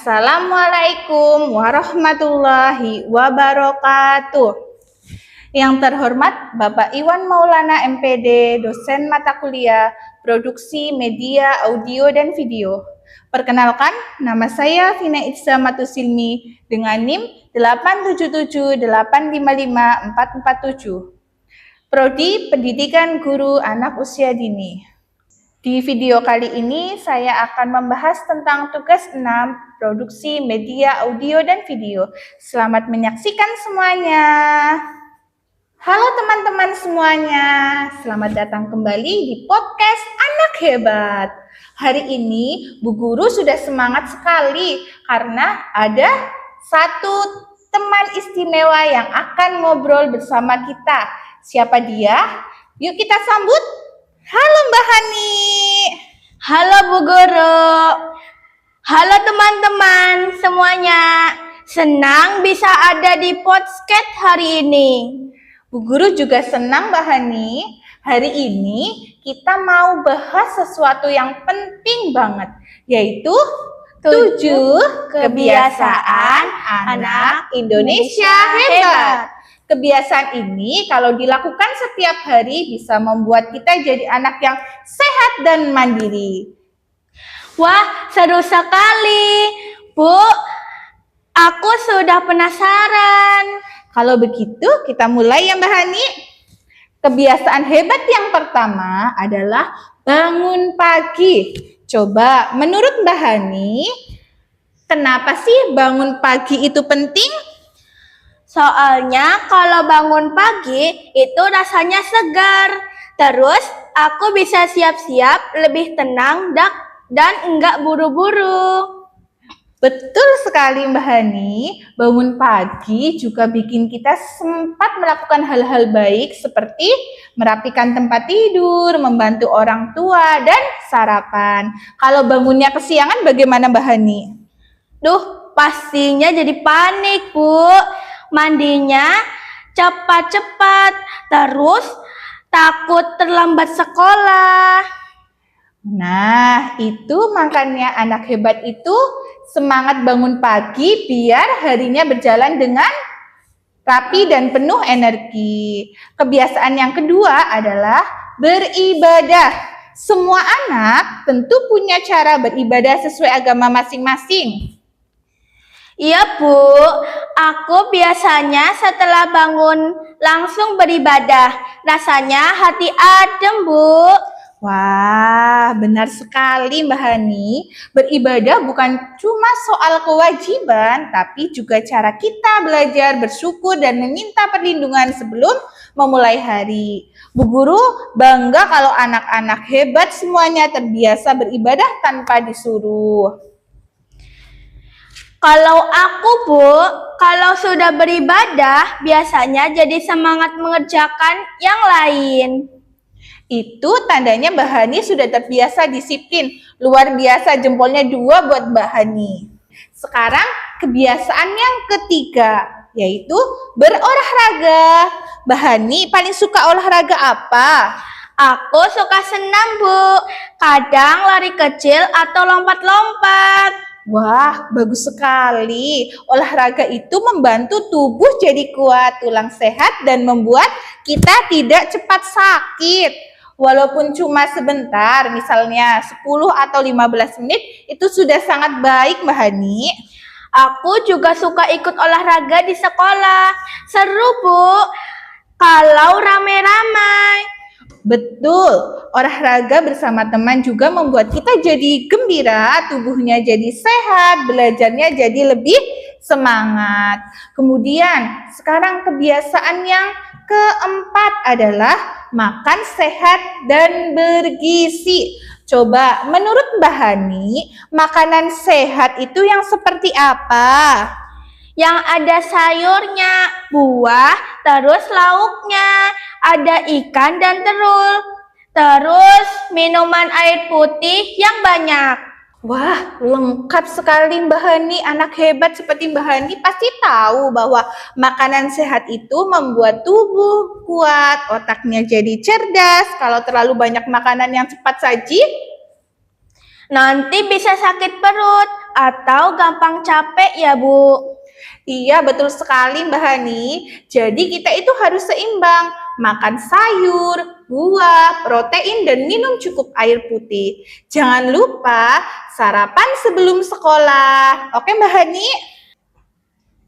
Assalamualaikum warahmatullahi wabarakatuh. Yang terhormat Bapak Iwan Maulana MPD, dosen mata kuliah Produksi Media Audio dan Video. Perkenalkan, nama saya Vina Itza Matusilmi dengan NIM 877855447. Prodi Pendidikan Guru Anak Usia Dini. Di video kali ini saya akan membahas tentang tugas 6 produksi media audio dan video. Selamat menyaksikan semuanya. Halo teman-teman semuanya, selamat datang kembali di podcast Anak Hebat. Hari ini Bu Guru sudah semangat sekali karena ada satu teman istimewa yang akan ngobrol bersama kita. Siapa dia? Yuk kita sambut. Halo Mbak Hani. Halo Bu Guru. Halo teman-teman semuanya. Senang bisa ada di podcast hari ini. Bu Guru juga senang Mbak Hani. Hari ini kita mau bahas sesuatu yang penting banget, yaitu 7 kebiasaan anak Indonesia hebat. Kebiasaan ini kalau dilakukan setiap hari bisa membuat kita jadi anak yang sehat dan mandiri. Wah, seru sekali. Bu, aku sudah penasaran. Kalau begitu kita mulai ya Mbak Hani. Kebiasaan hebat yang pertama adalah bangun pagi. Coba menurut Mbak Hani, kenapa sih bangun pagi itu penting? Soalnya kalau bangun pagi itu rasanya segar. Terus aku bisa siap-siap lebih tenang dan enggak buru-buru. Betul sekali Mbak Hani, bangun pagi juga bikin kita sempat melakukan hal-hal baik seperti merapikan tempat tidur, membantu orang tua, dan sarapan. Kalau bangunnya kesiangan bagaimana Mbak Hani? Duh, pastinya jadi panik Bu. Mandinya cepat-cepat, terus takut terlambat sekolah. Nah, itu makanya anak hebat itu semangat bangun pagi biar harinya berjalan dengan rapi dan penuh energi. Kebiasaan yang kedua adalah beribadah. Semua anak tentu punya cara beribadah sesuai agama masing-masing. Iya Bu, aku biasanya setelah bangun langsung beribadah. Rasanya hati adem Bu. Wah, benar sekali Mbak Hani. Beribadah bukan cuma soal kewajiban, tapi juga cara kita belajar bersyukur dan meminta perlindungan sebelum memulai hari. Bu Guru bangga kalau anak-anak hebat semuanya terbiasa beribadah tanpa disuruh. Kalau aku Bu, kalau sudah beribadah biasanya jadi semangat mengerjakan yang lain. Itu tandanya Mbak Hani sudah terbiasa disiplin. Luar biasa, jempolnya 2 buat Mbak Hani. Sekarang kebiasaan yang ketiga, yaitu berolahraga. Mbak Hani paling suka olahraga apa? Aku suka senam Bu, kadang lari kecil atau lompat-lompat. Wah, bagus sekali. Olahraga itu membantu tubuh jadi kuat, tulang sehat, dan membuat kita tidak cepat sakit. Walaupun cuma sebentar, misalnya 10 atau 15 menit, itu sudah sangat baik Mbak Hani. Aku juga suka ikut olahraga di sekolah. Seru Bu, kalau rame-rame. Betul, olahraga bersama teman juga membuat kita jadi gembira, tubuhnya jadi sehat, belajarnya jadi lebih semangat. Kemudian, sekarang kebiasaan yang keempat adalah makan sehat dan bergizi. Coba, menurut Mbak Hani, makanan sehat itu yang seperti apa? Yang ada sayurnya, buah, terus lauknya, ada ikan dan terus minuman air putih yang banyak. Wah, lengkap sekali Mbak Hani. Anak hebat seperti Mbak Hani pasti tahu bahwa makanan sehat itu membuat tubuh kuat, otaknya jadi cerdas. Kalau terlalu banyak makanan yang cepat saji, Nanti bisa sakit perut atau gampang capek ya, Bu. Iya, betul sekali Mbak Hani. Jadi kita itu harus seimbang, makan sayur, buah, protein, dan minum cukup air putih. Jangan lupa sarapan sebelum sekolah. Oke Mbak Hani?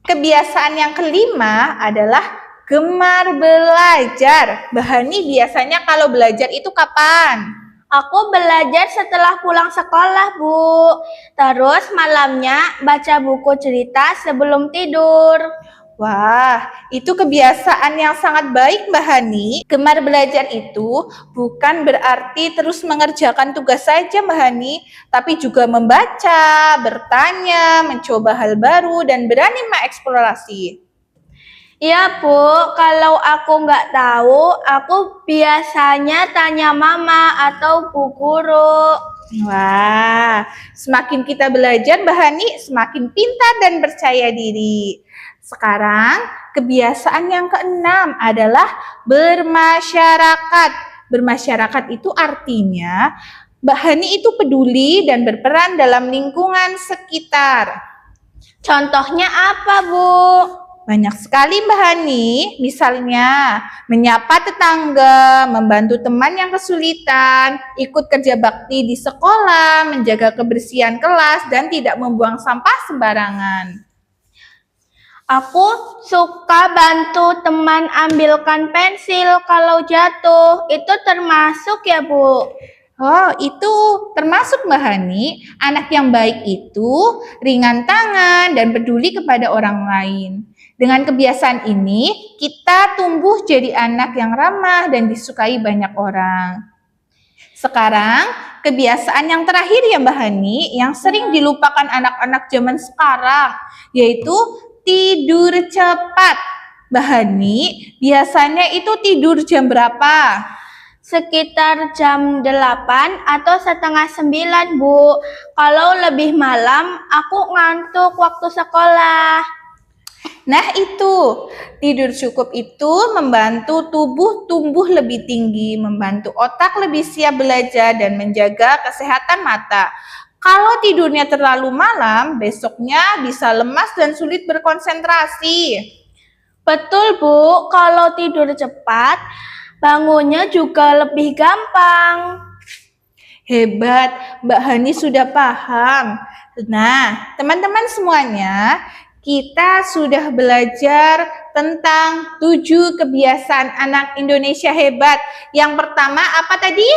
Kebiasaan yang kelima adalah gemar belajar. Mbak Hani biasanya kalau belajar itu kapan? Aku belajar setelah pulang sekolah, Bu. Terus malamnya baca buku cerita sebelum tidur. Wah, itu kebiasaan yang sangat baik Mbak Hani. Gemar belajar itu bukan berarti terus mengerjakan tugas saja Mbak Hani, tapi juga membaca, bertanya, mencoba hal baru, dan berani mengeksplorasi. Iya, Bu. Kalau aku nggak tahu, aku biasanya tanya mama atau Bu Guru. Wah, semakin kita belajar Mbak Hani, semakin pintar dan percaya diri. Sekarang, kebiasaan yang keenam adalah bermasyarakat. Bermasyarakat itu artinya Mbak Hani itu peduli dan berperan dalam lingkungan sekitar. Contohnya apa, Bu? Banyak sekali Mbak Hani, misalnya menyapa tetangga, membantu teman yang kesulitan, ikut kerja bakti di sekolah, menjaga kebersihan kelas, dan tidak membuang sampah sembarangan. Aku suka bantu teman ambilkan pensil kalau jatuh. Itu termasuk ya, Bu? Oh, itu termasuk Mbak Hani, anak yang baik itu ringan tangan dan peduli kepada orang lain. Dengan kebiasaan ini, kita tumbuh jadi anak yang ramah dan disukai banyak orang. Sekarang, kebiasaan yang terakhir ya Mbak Hani, yang sering dilupakan anak-anak zaman sekarang, yaitu tidur cepat. Mbak Hani, biasanya itu tidur jam berapa? Sekitar jam 8 atau setengah 9, Bu. Kalau lebih malam, aku ngantuk waktu sekolah. Nah itu, tidur cukup itu membantu tubuh tumbuh lebih tinggi, membantu otak lebih siap belajar dan menjaga kesehatan mata. Kalau tidurnya terlalu malam, besoknya bisa lemas dan sulit berkonsentrasi. Betul, Bu. Kalau tidur cepat, bangunnya juga lebih gampang. Hebat, Mbak Hani sudah paham. Nah, teman-teman semuanya, kita sudah belajar tentang 7 kebiasaan anak Indonesia hebat. Yang pertama apa tadi?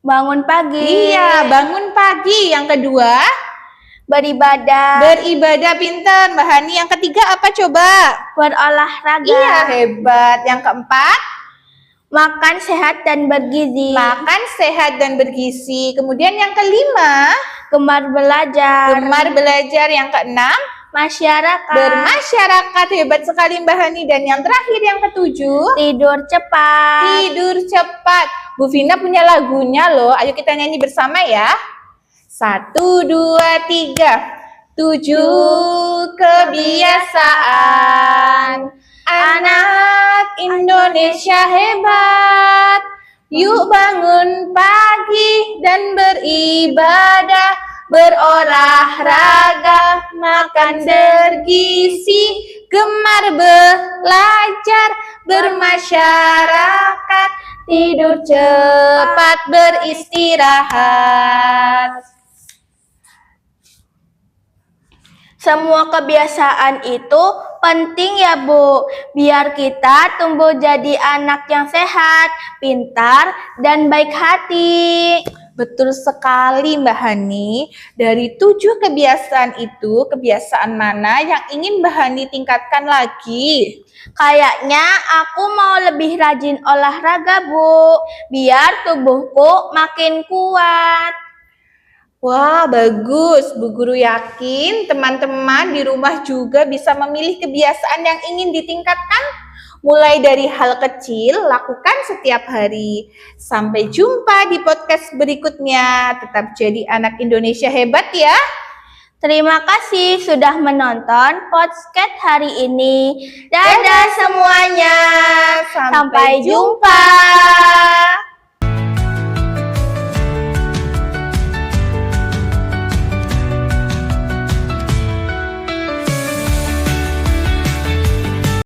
Bangun pagi. Iya, bangun pagi. Yang kedua, Beribadah. beribadah pintar. Mbak Hani, yang ketiga apa coba? Berolahraga. Iya, hebat. Yang keempat, Makan sehat dan bergizi. makan sehat dan bergizi. Kemudian yang kelima, Gemar belajar. gemar belajar. Yang keenam, Masyarakat. bermasyarakat. Hebat sekali Mbak Hani. Dan yang terakhir yang ketujuh, Tidur cepat. tidur cepat. Bu Vina punya lagunya loh. Ayo kita nyanyi bersama ya. 1, 2, 3. 7 kebiasaan anak Indonesia hebat. Yuk bangun pagi dan beribadah, berolahraga, makan bergizi, gemar belajar, bermasyarakat, tidur cepat, beristirahat. Semua kebiasaan itu penting ya, Bu. Biar kita tumbuh jadi anak yang sehat, pintar, dan baik hati. Betul sekali Mbak Hani. Dari 7 kebiasaan itu, kebiasaan mana yang ingin Mbak Hani tingkatkan lagi? Kayaknya aku mau lebih rajin olahraga, Bu. Biar tubuhku makin kuat. Wah, bagus. Bu Guru yakin teman-teman di rumah juga bisa memilih kebiasaan yang ingin ditingkatkan. Mulai dari hal kecil, lakukan setiap hari. Sampai jumpa di podcast berikutnya. Tetap jadi anak Indonesia hebat ya. Terima kasih sudah menonton podcast hari ini. Dadah semuanya. Sampai jumpa.